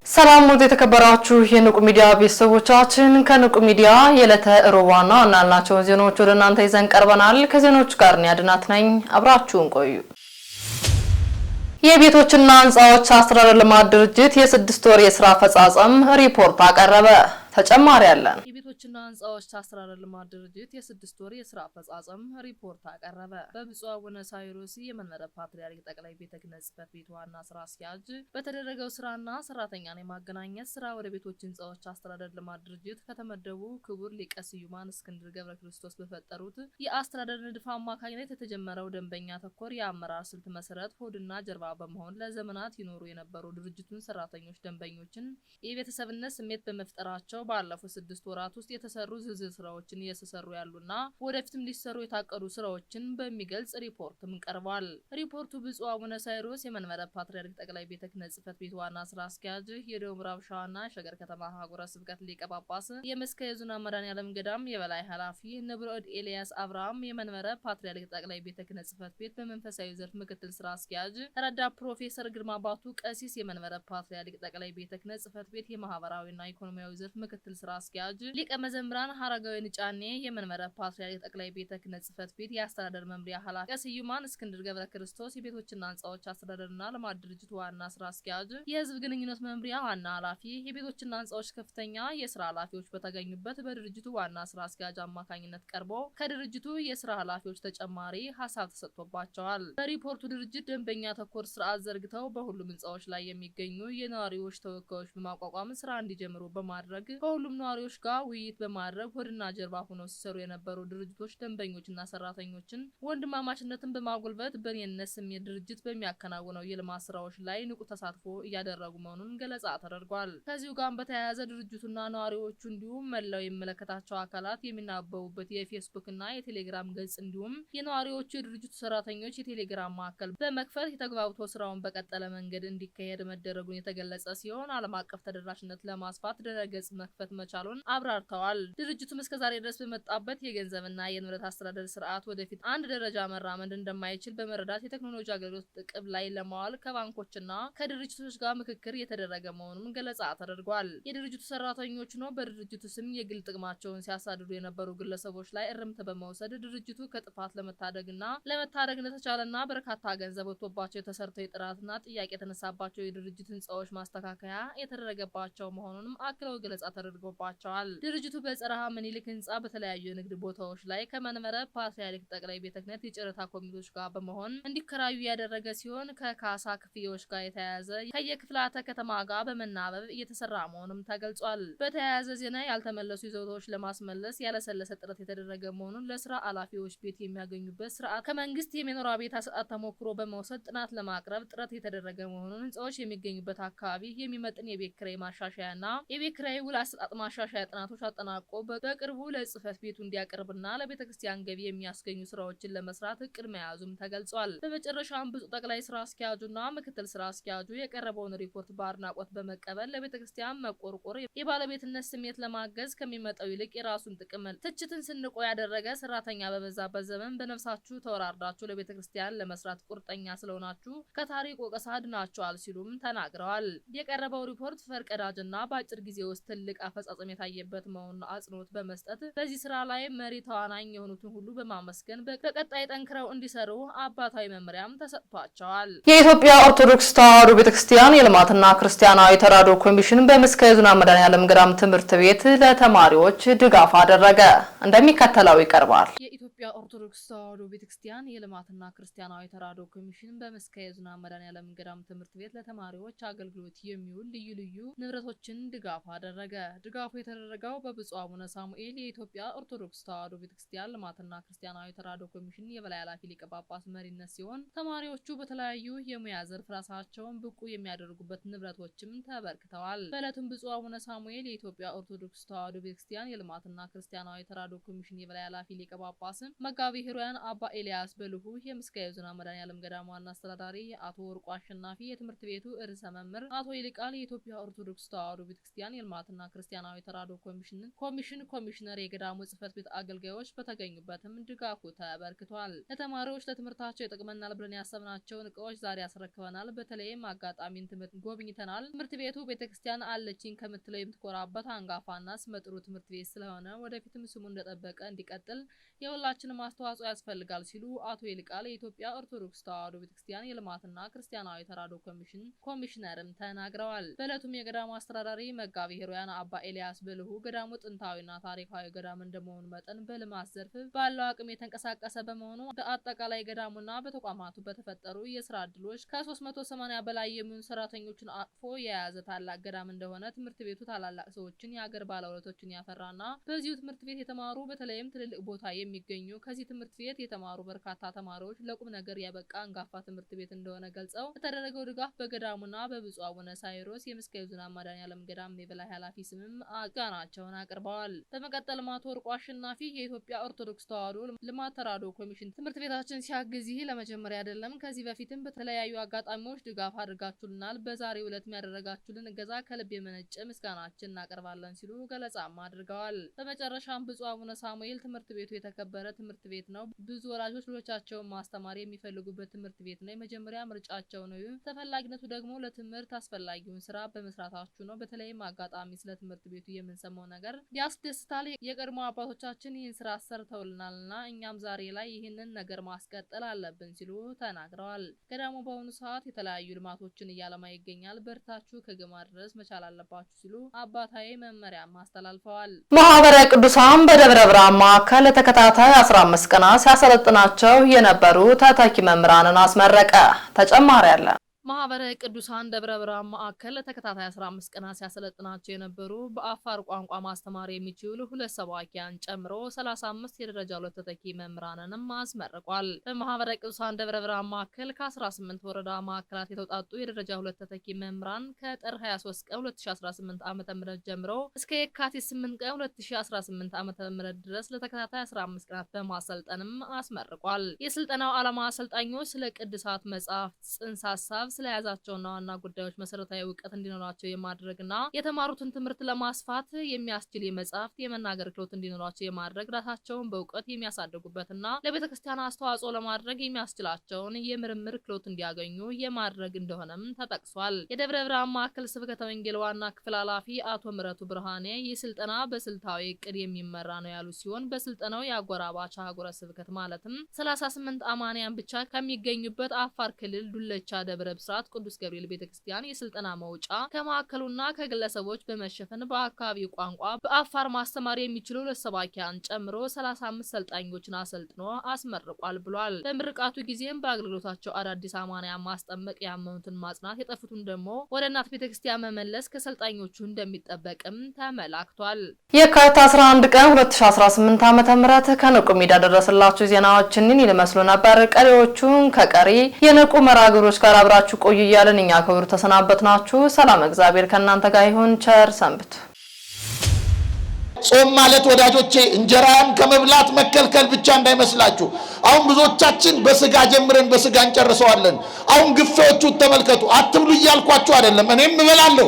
ሰላም ወደ ተከበራችሁ የንቁ ሚዲያ ቤተሰቦቻችን ከንቁ ሚዲያ የዕለተ ሮባና እናልናቸው ዜናዎች ወደ እናንተ ይዘን ቀርበናል። ከዜናዎቹ ጋር ያድናት ነኝ። አብራችሁን ቆዩ። የቤቶችና ህንጻዎች አስተዳደር ልማት ድርጅት የ6 ወር የሥራ አፈጻጸም ሪፖርት አቀረበ። ተጨማሪ ያለን የቤቶችና ህንጻዎች አስተዳደር ልማት ድርጅት የ6 ወር የሥራ አፈጻጸም ሪፖርት አቀረበ። በብፁዕ አቡነ ሳዊሮስ የመንበረ ፓትርያርክ ጠቅላይ ቤተ ክህነት ጽሕፈት ቤት ዋና ስራ አስኪያጅ በተደረገው ስራና ሰራተኛን የማገናኘት ስራ ወደ ቤቶች ህንጻዎች አስተዳደር ልማት ድርጅት ከተመደቡ ክቡር ሊቀ ስዩማን እስክንድር ገብረ ክርስቶስ በፈጠሩት የአስተዳደር ንድፍ አማካኝነት የተጀመረው ደንበኛ ተኮር የአመራር ስልት መሰረት ሆድና ጀርባ በመሆን ለዘመናት ይኖሩ የነበሩ ድርጅቱን ሰራተኞች ደንበኞችን የቤተሰብነት ስሜት በመፍጠራቸው ባለፉት 6 ወራት ውስጥ የተሰሩ ዝርዝር ስራዎችን እየተሰሩ ያሉና ወደፊትም ሊሰሩ የታቀዱ ስራዎችን በሚገልጽ ሪፖርትም ቀርቧል። ሪፖርቱ ብፁዕ አቡነ ሳዊሮስ የመንበረ ፓትርያርክ ጠቅላይ ቤተ ክህነት ጽሕፈት ቤት ዋና ስራ አስኪያጅ፣ የደቡብ ምዕራብ ሸዋና ሸገር ከተማ ሀገረ ስብከት ሊቀ ጳጳስ፣ የመስቀየ ኅዙናን መድኃኔዓለም ገዳም የበላይ ኃላፊ ንቡረ እድ ኤልያስ አብርሃም፣ የመንበረ ፓትርያርክ ጠቅላይ ቤተ ክህነት ጽሕፈት ቤት በመንፈሳዊ ዘርፍ ምክትል ስራ አስኪያጅ ረዳት ፕሮፌሰር ግርማ ባቱ፣ ቀሲስ የመንበረ ፓትርያርክ ጠቅላይ ቤተ ክህነት ጽሕፈት ቤት የማህበራዊና ኢኮኖሚያዊ ዘርፍ ምክትል ስራ አስኪያጅ ሊቀ መዘምራን ሐረጋዊ ንጫኔ፣ የመንበረ ፓትርያርክ ጠቅላይ ቤተ ክህነት ጽሕፈት ቤት የአስተዳደር መምሪያ ኃላፊ ስዩማን እስክንድር ገብረ ክርስቶስ፣ የቤቶችና ህንጻዎች አስተዳደርና ልማት ድርጅት ዋና ስራ አስኪያጅ፣ የህዝብ ግንኙነት መምሪያ ዋና ኃላፊ፣ የቤቶችና ህንጻዎች ከፍተኛ የስራ ኃላፊዎች በተገኙበት በድርጅቱ ዋና ስራ አስኪያጅ አማካኝነት ቀርቦ ከድርጅቱ የስራ ኃላፊዎች ተጨማሪ ሀሳብ ተሰጥቶባቸዋል። በሪፖርቱ ድርጅት ደንበኛ ተኮር ስርዓት ዘርግተው በሁሉም ህንጻዎች ላይ የሚገኙ የነዋሪዎች ተወካዮች በማቋቋም ስራ እንዲጀምሩ በማድረግ ከሁሉም ነዋሪዎች ጋር ውይይት በማድረግ ሆድና ጀርባ ሆነው ሲሰሩ የነበሩ ድርጅቶች ደንበኞችና ሰራተኞችን ወንድማማችነትን በማጎልበት በኔነት ስሜት ድርጅት በሚያከናውነው የልማት ስራዎች ላይ ንቁ ተሳትፎ እያደረጉ መሆኑን ገለጻ ተደርጓል። ከዚሁ ጋር በተያያዘ ድርጅቱና ነዋሪዎቹ እንዲሁም መላው የሚመለከታቸው አካላት የሚናበቡበት የፌስቡክና የቴሌግራም ገጽ እንዲሁም የነዋሪዎቹ የድርጅቱ ሰራተኞች የቴሌግራም ማዕከል በመክፈት የተግባብቶ ስራውን በቀጠለ መንገድ እንዲካሄድ መደረጉን የተገለጸ ሲሆን ዓለም አቀፍ ተደራሽነት ለማስፋት ድረገጽ መክፈት መቻሉን አብራርተዋል። ድርጅቱም እስከዛሬ ድረስ በመጣበት የገንዘብና የንብረት አስተዳደር ስርዓት ወደፊት አንድ ደረጃ መራመድ እንደማይችል በመረዳት የቴክኖሎጂ አገልግሎት ጥቅም ላይ ለማዋል ከባንኮችና ከድርጅቶች ጋር ምክክር የተደረገ መሆኑን ገለጻ ተደርጓል። የድርጅቱ ሰራተኞች ነው በድርጅቱ ስም የግል ጥቅማቸውን ሲያሳድዱ የነበሩ ግለሰቦች ላይ እርምት በመውሰድ ድርጅቱ ከጥፋት ለመታደግ እንደተቻለና በርካታ ገንዘብ ወጥቶባቸው የተሰርተው የጥራትና ጥያቄ የተነሳባቸው የድርጅት ህንጻዎች ማስተካከያ የተደረገባቸው መሆኑንም አክለው ገለጻ ተደርጎባቸዋል። ድርጅቱ በጸረሃ ምኒልክ ህንጻ በተለያዩ የንግድ ቦታዎች ላይ ከመንበረ ፓትርያርክ ጠቅላይ ቤተ ክህነት የጨረታ ኮሚቴዎች ጋር በመሆን እንዲከራዩ ያደረገ ሲሆን ከካሳ ክፍያዎች ጋር የተያያዘ ከየክፍላተ ከተማ ጋር በመናበብ እየተሰራ መሆኑም ተገልጿል። በተያያዘ ዜና ያልተመለሱ ይዞታዎች ለማስመለስ ያለሰለሰ ጥረት የተደረገ መሆኑን ለስራ ኃላፊዎች ቤት የሚያገኙበት ስርዓት ከመንግስት የመኖሪያ ቤት አሰጣጥ ተሞክሮ በመውሰድ ጥናት ለማቅረብ ጥረት የተደረገ መሆኑን ህንጻዎች የሚገኙበት አካባቢ የሚመጥን የቤት ኪራይ ማሻሻያና የቤት ኪራይ ውል አሰጣጥ ማሻሻያ ጥናቶች አጠናቆ በቅርቡ ለጽሕፈት ቤቱ እንዲያቀርብና ለቤተክርስቲያን ገቢ የሚያስገኙ ስራዎችን ለመስራት እቅድ መያዙም ተገልጿል። በመጨረሻም ብፁዕ ጠቅላይ ስራ አስኪያጁና ምክትል ስራ አስኪያጁ የቀረበውን ሪፖርት በአድናቆት በመቀበል ለቤተክርስቲያን መቆርቆር የባለቤትነት ስሜት ለማገዝ ከሚመጣው ይልቅ የራሱን ጥቅም ትችትን ስንቆ ያደረገ ሰራተኛ በበዛበት ዘመን በነፍሳችሁ ተወራርዳችሁ ለቤተክርስቲያን ለመስራት ቁርጠኛ ስለሆናችሁ ከታሪክ ወቀሳ ድናችኋል ሲሉም ተናግረዋል። የቀረበው ሪፖርት ፈርቀዳጅና በአጭር ጊዜ ውስጥ ትልቅ አፈጻጸም የታየበት መሆኑን አጽንኦት በመስጠት በዚህ ስራ ላይ መሪ ተዋናኝ የሆኑትን ሁሉ በማመስገን በቀጣይ ጠንክረው እንዲሰሩ አባታዊ መመሪያም ተሰጥቷቸዋል። የኢትዮጵያ ኦርቶዶክስ ተዋሕዶ ቤተክርስቲያን የልማትና ክርስቲያናዊ ተራድኦ ኮሚሽን በመስቀየ ኅዙናን መድኃኔዓለም ገዳም ትምህርት ቤት ለተማሪዎች ድጋፍ አደረገ። እንደሚከተለው ይቀርባል። የኢትዮጵያ ኦርቶዶክስ ተዋሕዶ ቤተክርስቲያን የልማትና ክርስቲያናዊ ተራድኦ ኮሚሽን በመስቀየ ኅዙናን መድኃኔዓለም ገዳም ትምህርት ቤት ለተማሪዎች አገልግሎት የሚውል ልዩ ልዩ ንብረቶችን ድጋፍ አደረገ። ድጋፉ የተደረገው በብፁዕ አቡነ ሳሙኤል የኢትዮጵያ ኦርቶዶክስ ተዋሕዶ ቤተክርስቲያን ልማትና ክርስቲያናዊ ተራድኦ ኮሚሽን የበላይ ኃላፊ ሊቀ ጳጳስ መሪነት ሲሆን ተማሪዎቹ በተለያዩ የሙያ ዘርፍ ራሳቸውን ብቁ የሚያደርጉበት ንብረቶችም ተበርክተዋል። በዕለቱም ብፁዕ አቡነ ሳሙኤል የኢትዮጵያ ኦርቶዶክስ ተዋሕዶ ቤተክርስቲያን የልማትና ክርስቲያናዊ ተራድኦ ኮሚሽን የበላይ ኃላፊ ሊቀ ጳጳስ መጋቢ ሄሮያን አባ ኤልያስ በልሁ የምስካየ ዞን መድኃኔዓለም ገዳም ዋና አስተዳዳሪ፣ አቶ ወርቁ አሸናፊ የትምህርት ቤቱ ርዕሰ መምህር፣ አቶ ይልቃል የኢትዮጵያ ኦርቶዶክስ ተዋሕዶ ቤተክርስቲያን የልማትና ክርስቲያናዊ ተራድኦ ኮሚሽነር የገዳሙ ጽሕፈት ቤት አገልጋዮች በተገኙበትም ድጋፉ ተበርክቷል። ለተማሪዎች ለትምህርታቸው ይጠቅመናል ብለን ያሰብናቸውን እቃዎች ዛሬ ያስረክበናል። በተለይም አጋጣሚን ትምህርት ጎብኝተናል። ትምህርት ቤቱ ቤተክርስቲያን አለችኝ ከምትለው የምትኮራበት አንጋፋና ስመጥሩ ትምህርት ቤት ስለሆነ ወደፊትም ስሙ እንደጠበቀ እንዲቀጥል የሁላችንም አስተዋጽኦ ያስፈልጋል ሲሉ አቶ ይልቃል የኢትዮጵያ ኦርቶዶክስ ተዋሕዶ ቤተክርስቲያን የልማትና ክርስቲያናዊ ተራድኦ ኮሚሽነርም ተናግረዋል። በዕለቱም የገዳሙ አስተዳዳሪ መጋቢ ሄሮያን አባ ኤልያስ በልሁ ገዳሙ ጥንታዊና ታሪካዊ ገዳም እንደመሆኑ መጠን በልማት ዘርፍ ባለው አቅም የተንቀሳቀሰ በመሆኑ በአጠቃላይ ገዳሙና በተቋማቱ በተፈጠሩ የስራ ዕድሎች ከ380 በላይ የሚሆኑ ሰራተኞችን አቅፎ የያዘ ታላቅ ገዳም እንደሆነ ትምህርት ቤቱ ታላላቅ ሰዎችን የሀገር ባለውለቶችን ያፈራና በዚሁ ትምህርት ቤት የተማሩ በተለይም ትልልቅ ቦታ የሚገኙ ከዚህ ትምህርት ቤት የተማሩ በርካታ ተማሪዎች ለቁም ነገር ያበቃ አንጋፋ ትምህርት ቤት እንደሆነ ገልጸው የተደረገው ድጋፍ በገዳሙና በብፁዕ አቡነ ሳይሮስ የምስካየ ዞን መድኃኔዓለም ገዳም የበላይ ኃላፊ ስምም ምስጋናቸውን አቅርበዋል። በመቀጠልም አቶ ወርቁ አሸናፊ የኢትዮጵያ ኦርቶዶክስ ተዋሕዶ ልማት ተራድኦ ኮሚሽን ትምህርት ቤታችን ሲያግዝ ይህ ለመጀመሪያ አይደለም። ከዚህ በፊትም በተለያዩ አጋጣሚዎች ድጋፍ አድርጋችሁልናል። በዛሬው ዕለት ያደረጋችሁልን እገዛ ከልብ የመነጨ ምስጋናችን እናቀርባለን ሲሉ ገለጻም አድርገዋል። በመጨረሻም ብፁዕ አቡነ ሳሙኤል ትምህርት ቤቱ የተከበረ ትምህርት ቤት ነው። ብዙ ወላጆች ልጆቻቸውን ማስተማር የሚፈልጉበት ትምህርት ቤት ነው። የመጀመሪያ ምርጫቸው ነው። ተፈላጊነቱ ደግሞ ለትምህርት አስፈላጊውን ስራ በመስራታችሁ ነው። በተለይም አጋጣሚ ስለ ትምህርት ቤቱ የምንሰማው ነገር ያስደስታል። የቀድሞ አባቶቻችን ይህን ስራ ሰርተውልናልና እኛም ዛሬ ላይ ይህንን ነገር ማስቀጠል አለብን ሲሉ ተናግረዋል። ገዳሙ በአሁኑ ሰዓት የተለያዩ ልማቶችን እያለማ ይገኛል። በርታችሁ ከግብ ማድረስ መቻል አለባችሁ ሲሉ አባታዊ መመሪያም አስተላልፈዋል። ማህበረ ቅዱሳን በደብረ ብርሃን ማዕከል ለተከታታይ 15 ቀናት ሲያሰለጥናቸው የነበሩ ተተኪ መምህራንን አስመረቀ። ተጨማሪ አለ። ማህበረ ቅዱሳን ደብረ ብርሃን ማዕከል ለተከታታይ 15 ቀናት ሲያሰለጥናቸው የነበሩ በአፋር ቋንቋ ማስተማር የሚችሉ 2 ሰባኪያን ጨምሮ 35 የደረጃ 2 ተተኪ መምህራንንም አስመርቋል። በማህበረ ቅዱሳን ደብረ ብርሃን ማዕከል ከ18 ወረዳ ማዕከላት የተውጣጡ የደረጃ 2 ተተኪ መምህራን ከጥር 23 ቀን 2018 ዓ.ም ጀምሮ እስከ የካቲት 8 ቀን 2018 ዓ.ም ድረስ ለተከታታይ 15 ቀናት በማሰልጠንም አስመርቋል። የስልጠናው ዓላማ አሰልጣኞች ስለ ቅዱሳት መጻሕፍት ጽንሰ ሐሳብ ስለያዛቸውና ዋና ጉዳዮች መሰረታዊ ዕውቀት እንዲኖራቸው የማድረግና የተማሩትን ትምህርት ለማስፋት የሚያስችል የመጻሕፍት የመናገር ክህሎት እንዲኖራቸው የማድረግ ራሳቸውን በእውቀት የሚያሳድጉበትና ለቤተክርስቲያን አስተዋጽኦ ለማድረግ የሚያስችላቸውን የምርምር ክህሎት እንዲያገኙ የማድረግ እንደሆነም ተጠቅሷል። የደብረ ብርሃን ማዕከል ስብከተ ወንጌል ዋና ክፍል ኃላፊ አቶ ምረቱ ብርሃኔ ይህ ስልጠና በስልታዊ እቅድ የሚመራ ነው ያሉ ሲሆን በስልጠናው የአጎራባች አህጉረ ስብከት ማለትም 38 አማንያን ብቻ ከሚገኙበት አፋር ክልል ዱለቻ ደብረ ብስራት ቅዱስ ገብርኤል ቤተክርስቲያን የስልጠና መውጫ ከማዕከሉና ከግለሰቦች በመሸፈን በአካባቢው ቋንቋ በአፋር ማስተማር የሚችሉ ለሰባኪያን ጨምሮ 35 ሰልጣኞችን አሰልጥኖ አስመርቋል ብሏል። በምርቃቱ ጊዜም በአገልግሎታቸው አዳዲስ አማንያን ማስጠመቅ፣ ያመኑትን ማጽናት፣ የጠፉትን ደግሞ ወደ እናት ቤተክርስቲያን መመለስ ከሰልጣኞቹ እንደሚጠበቅም ተመላክቷል። የካቲት 11 ቀን 2018 ዓ.ም ከንቁ ሚዲያ ደረሰላችሁ ዜናዎችን ይመስሉ ነበር። ቀሪዎቹን ከቀሪ የንቁ መራግሮች ጋር አብራችሁ ቆዩ እያልን እኛ ከወሩ ተሰናበትናችሁ። ሰላም እግዚአብሔር ከእናንተ ጋር ይሁን። ቸር ሰንብቱ። ጾም ማለት ወዳጆቼ እንጀራን ከመብላት መከልከል ብቻ እንዳይመስላችሁ። አሁን ብዙዎቻችን በስጋ ጀምረን በስጋ እንጨርሰዋለን። አሁን ግፌዎቹ ተመልከቱ። አትብሉ እያልኳችሁ አይደለም፣ እኔም እበላለሁ።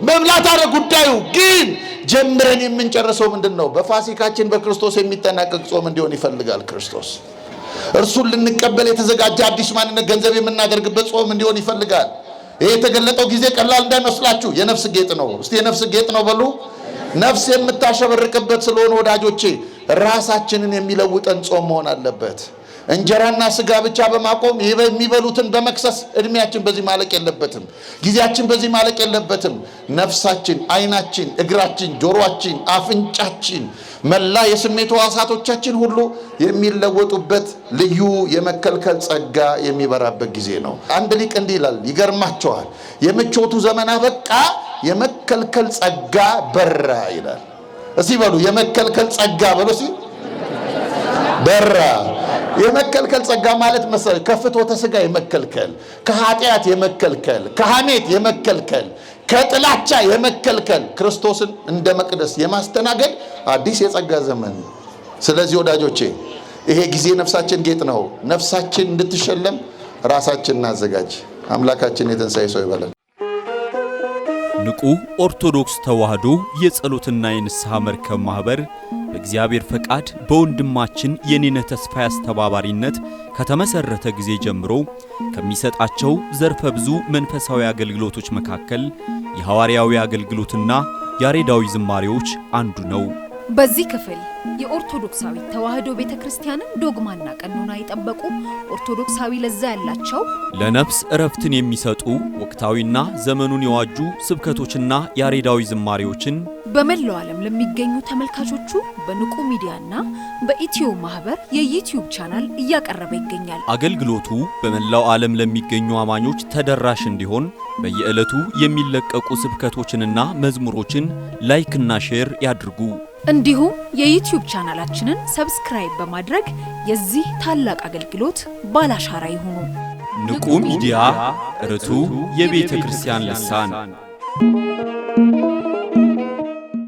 መብላት አለ ጉዳዩ። ግን ጀምረን የምንጨርሰው ምንድነው? በፋሲካችን በክርስቶስ የሚጠናቀቅ ጾም እንዲሆን ይፈልጋል ክርስቶስ። እርሱን ልንቀበል የተዘጋጀ አዲስ ማንነት ገንዘብ የምናደርግበት ጾም እንዲሆን ይፈልጋል። ይሄ የተገለጠው ጊዜ ቀላል እንዳይመስላችሁ። የነፍስ ጌጥ ነው። እስቲ የነፍስ ጌጥ ነው በሉ። ነፍስ የምታሸበርቅበት ስለሆነ ወዳጆቼ ራሳችንን የሚለውጠን ጾም መሆን አለበት። እንጀራና ስጋ ብቻ በማቆም የሚበሉትን በመክሰስ እድሜያችን በዚህ ማለቅ የለበትም። ጊዜያችን በዚህ ማለቅ የለበትም። ነፍሳችን፣ አይናችን፣ እግራችን፣ ጆሮአችን፣ አፍንጫችን፣ መላ የስሜት ሕዋሳቶቻችን ሁሉ የሚለወጡበት ልዩ የመከልከል ጸጋ የሚበራበት ጊዜ ነው። አንድ ሊቅ እንዲህ ይላል፣ ይገርማቸዋል። የምቾቱ ዘመን አበቃ፣ የመከልከል ጸጋ በራ ይላል። እስቲ በሉ የመከልከል ጸጋ በሉ እስቲ በራ። የመከልከል ጸጋ ማለት መሰለ ከፍትወተ ሥጋ የመከልከል፣ ከኃጢአት የመከልከል፣ ከሐሜት የመከልከል፣ ከጥላቻ የመከልከል፣ ክርስቶስን እንደ መቅደስ የማስተናገድ አዲስ የጸጋ ዘመን። ስለዚህ ወዳጆቼ ይሄ ጊዜ ነፍሳችን ጌጥ ነው። ነፍሳችን እንድትሸለም ራሳችንን እናዘጋጅ። አምላካችን የትንሣኤ ሰው ይበለን። ንቁ ኦርቶዶክስ ተዋህዶ የጸሎትና የንስሐ መርከብ ማህበር በእግዚአብሔር ፈቃድ በወንድማችን የኔነ ተስፋዬ አስተባባሪነት ከተመሰረተ ጊዜ ጀምሮ ከሚሰጣቸው ዘርፈ ብዙ መንፈሳዊ አገልግሎቶች መካከል የሐዋርያዊ አገልግሎትና ያሬዳዊ ዝማሬዎች አንዱ ነው። በዚህ ክፍል የኦርቶዶክሳዊ ተዋህዶ ቤተክርስቲያንን ዶግማና ቀኖና የጠበቁ ኦርቶዶክሳዊ ለዛ ያላቸው ለነፍስ እረፍትን የሚሰጡ ወቅታዊና ዘመኑን የዋጁ ስብከቶችና ያሬዳዊ ዝማሬዎችን በመላው ዓለም ለሚገኙ ተመልካቾቹ በንቁ ሚዲያና በኢትዮ ማህበር የዩቲዩብ ቻናል እያቀረበ ይገኛል። አገልግሎቱ በመላው ዓለም ለሚገኙ አማኞች ተደራሽ እንዲሆን በየዕለቱ የሚለቀቁ ስብከቶችንና መዝሙሮችን ላይክና ሼር ያድርጉ። እንዲሁም የዩቲዩብ ቻናላችንን ሰብስክራይብ በማድረግ የዚህ ታላቅ አገልግሎት ባላሻራ ይሁኑ። ንቁ ሚዲያ ርቱ የቤተ ክርስቲያን ልሳን